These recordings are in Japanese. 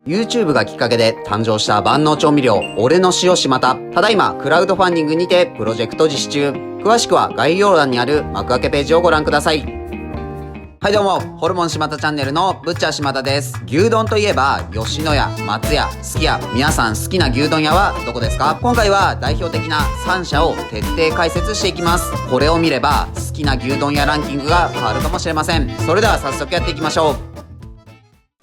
YouTube がきっかけで誕生した万能調味料、俺の塩しまた。ただいま、クラウドファンディングにてプロジェクト実施中。詳しくは概要欄にある幕開けページをご覧ください。はいどうも、ホルモンしまたチャンネルのブッチャーしまたです。牛丼といえば、吉野家、松屋、すき家。皆さん好きな牛丼屋はどこですか？今回は代表的な3社を徹底解説していきます。これを見れば、好きな牛丼屋ランキングが変わるかもしれません。それでは早速やっていきましょう。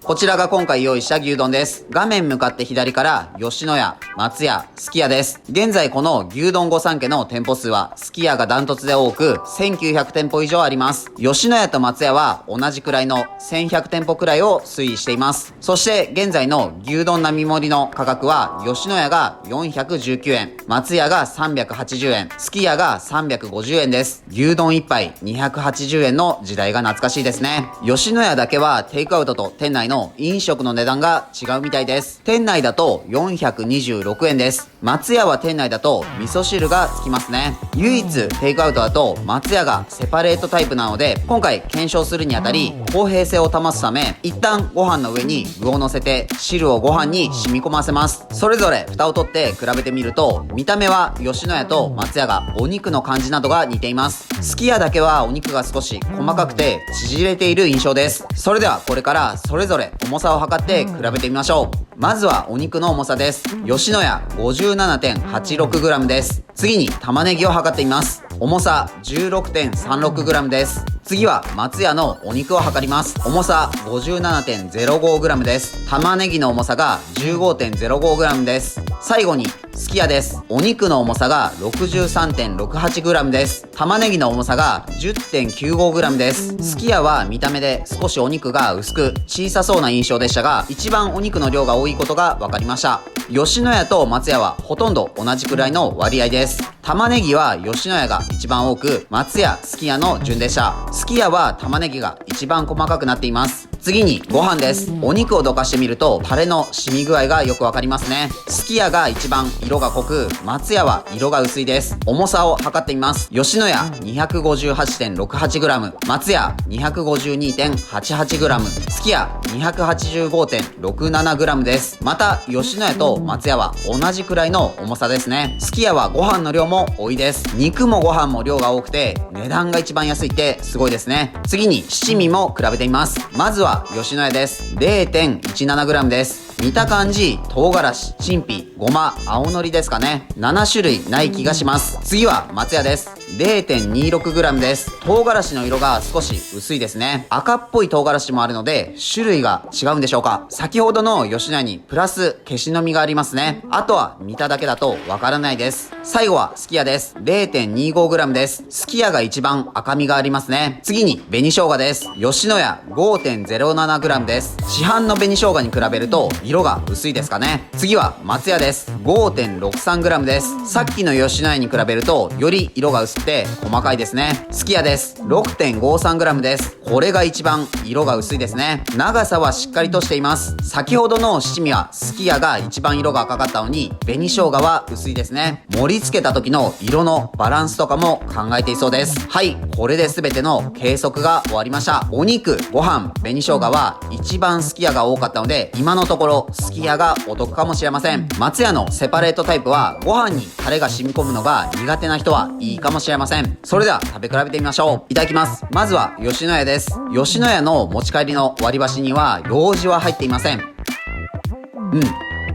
こちらが今回用意した牛丼です。画面向かって左から吉野家、松屋、すき家です。現在この牛丼御三家の店舗数はすき家がダントツで多く1900店舗以上あります。吉野家と松屋は同じくらいの1100店舗くらいを推移しています。そして現在の牛丼並盛りの価格は吉野家が419円、松屋が380円、すき家が350円です。牛丼1杯280円の時代が懐かしいですね。吉野家だけはテイクアウトと店内の飲食の値段が違うみたいです。店内だと426円です。松屋は店内だと味噌汁がつきますね。唯一テイクアウトだと松屋がセパレートタイプなので、今回検証するにあたり公平性を保つため、一旦ご飯の上に具を乗せて汁をご飯に染み込ませます。それぞれ蓋を取って比べてみると、見た目は吉野家と松屋がお肉の感じなどが似ています。すき家だけはお肉が少し細かくて縮れている印象です。それではこれからそれぞれ重さを測って比べてみましょう。まずはお肉の重さです。吉野家 57.86g です。次に玉ねぎを測ってみます。重さ 16.36g です。次は松屋のお肉を測ります。重さ 57.05g です。玉ねぎの重さが 15.05g です。最後にすき家です。お肉の重さが 63.68g です。玉ねぎの重さが 10.95g です。すき家は見た目で少しお肉が薄く小さそうな印象でしたが、一番お肉の量が多いことが分かりました。吉野家と松屋はほとんど同じくらいの割合です。玉ねぎは吉野家が一番多く、松屋、すき家の順でした。すき家は玉ねぎが一番細かくなっています。次にご飯です。お肉をどかしてみるとタレの染み具合がよくわかりますね。すき家が一番色が濃く、松屋は色が薄いです。重さを測ってみます。吉野家 258.68g、 松屋 252.88g、 すき家 285.67g です。また吉野家と松屋は同じくらいの重さですね。すき家はご飯の量も多いです。肉もご飯も量が多くて値段が一番安いってすごいですね。次に七味も比べてみます。まずは吉野家です。 0.17g です。見た感じ唐辛子、陳皮、ごま、青のりですかね。7種類ない気がします。次は松屋です。 0.26g です。唐辛子の色が少し薄いですね。赤っぽい唐辛子もあるので種類が違うんでしょうか。先ほどの吉野家にプラス消しの実がありますね。あとは見ただけだとわからないです。最後はすき家です。 0.25g です。すき家が一番赤みがありますね。次に紅生姜です。吉野家 5.07g です。市販の紅生姜に比べると色が薄いですかね。次は松屋です。 5.63g です。さっきの吉野家に比べるとより色が薄くて細かいですね。すき家です。 6.53g です。これが一番色が薄いですね。長さはしっかりとしています。先ほどの七味はすき家が一番色が赤かったのに、紅生姜は薄いですね。盛り付けた時の色のバランスとかも考えていそうです。はい、これで全ての計測が終わりました。お肉、ご飯、紅生姜は一番すき家が多かったので、今のところすき家がお得かもしれません。松屋のセパレートタイプはご飯にタレが染み込むのが苦手な人はいいかもしれません。それでは食べ比べてみましょう。いただきます。まずは吉野家です。吉野家の持ち帰りの割り箸にはようじは入っていません。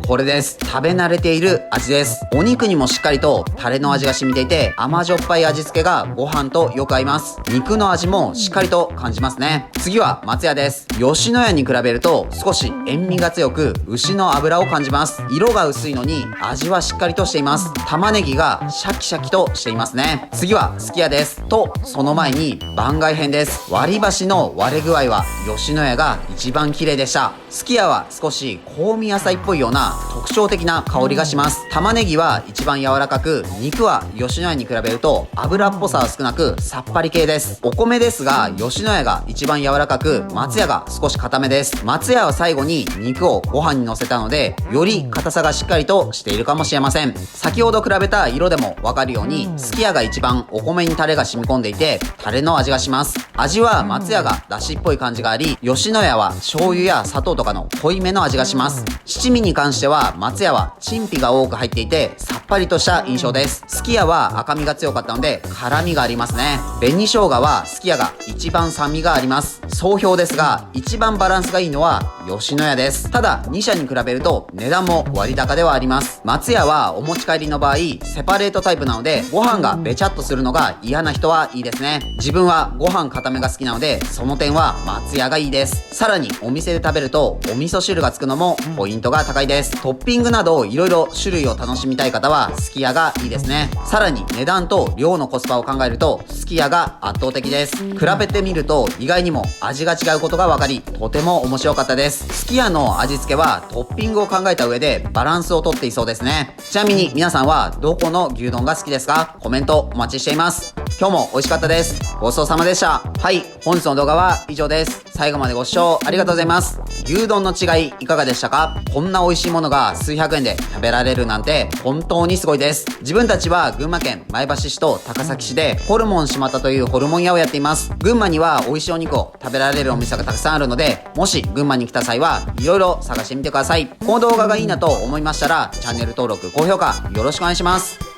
これです。食べ慣れている味です。お肉にもしっかりとタレの味が染みていて、甘じょっぱい味付けがご飯とよく合います。肉の味もしっかりと感じますね。次は松屋です。吉野家に比べると少し塩味が強く、牛の脂を感じます。色が薄いのに味はしっかりとしています。玉ねぎがシャキシャキとしていますね。次はすき家です。とその前に番外編です。割り箸の割れ具合は吉野家が一番綺麗でした。すき家は少し香味野菜っぽいような特徴的な香りがします。玉ねぎは一番柔らかく、肉は吉野家に比べると油っぽさは少なくさっぱり系です。お米ですが、吉野家が一番柔らかく、松屋が少し硬めです。松屋は最後に肉をご飯に乗せたので、より硬さがしっかりとしているかもしれません。先ほど比べた色でもわかるように、すき家が一番お米にタレが染み込んでいて、タレの味がします。味は松屋がだしっぽい感じがあり、吉野家は醤油や砂糖とかの濃いめの味がします。七味に関しては松屋は陳皮が多く入っていてさっぱりとした印象です。すき家は赤みが強かったので辛みがありますね。紅生姜はすき家が一番酸味があります。総評ですが、一番バランスがいいのは吉野家です。ただ2社に比べると値段も割高ではあります。松屋はお持ち帰りの場合セパレートタイプなので、ご飯がべちゃっとするのが嫌な人はいいですね。自分はご飯固めが好きなので、その点は松屋がいいです。さらにお店で食べるとお味噌汁がつくのもポイントが高いです。トッピングなどいろいろ種類を楽しみたい方はすき家がいいですね。さらに値段と量のコスパを考えるとすき家が圧倒的です。比べてみると意外にも味が違うことが分かり、とても面白かったです。すき家の味付けはトッピングを考えた上でバランスをとっていそうですね。ちなみに皆さんはどこの牛丼が好きですか？コメントお待ちしています。今日も美味しかったです。ごちそうさまでした。はい、本日の動画は以上です。最後までご視聴ありがとうございます。牛丼の違いいかがでしたか？こんな美味しいものが数百円で食べられるなんて本当にすごいです。自分たちは群馬県前橋市と高崎市でホルモン島田というホルモン屋をやっています。群馬には美味しいお肉を食べられるお店がたくさんあるので、もし群馬に来た際はいろいろ探してみてください。この動画がいいなと思いましたらチャンネル登録、高評価よろしくお願いします。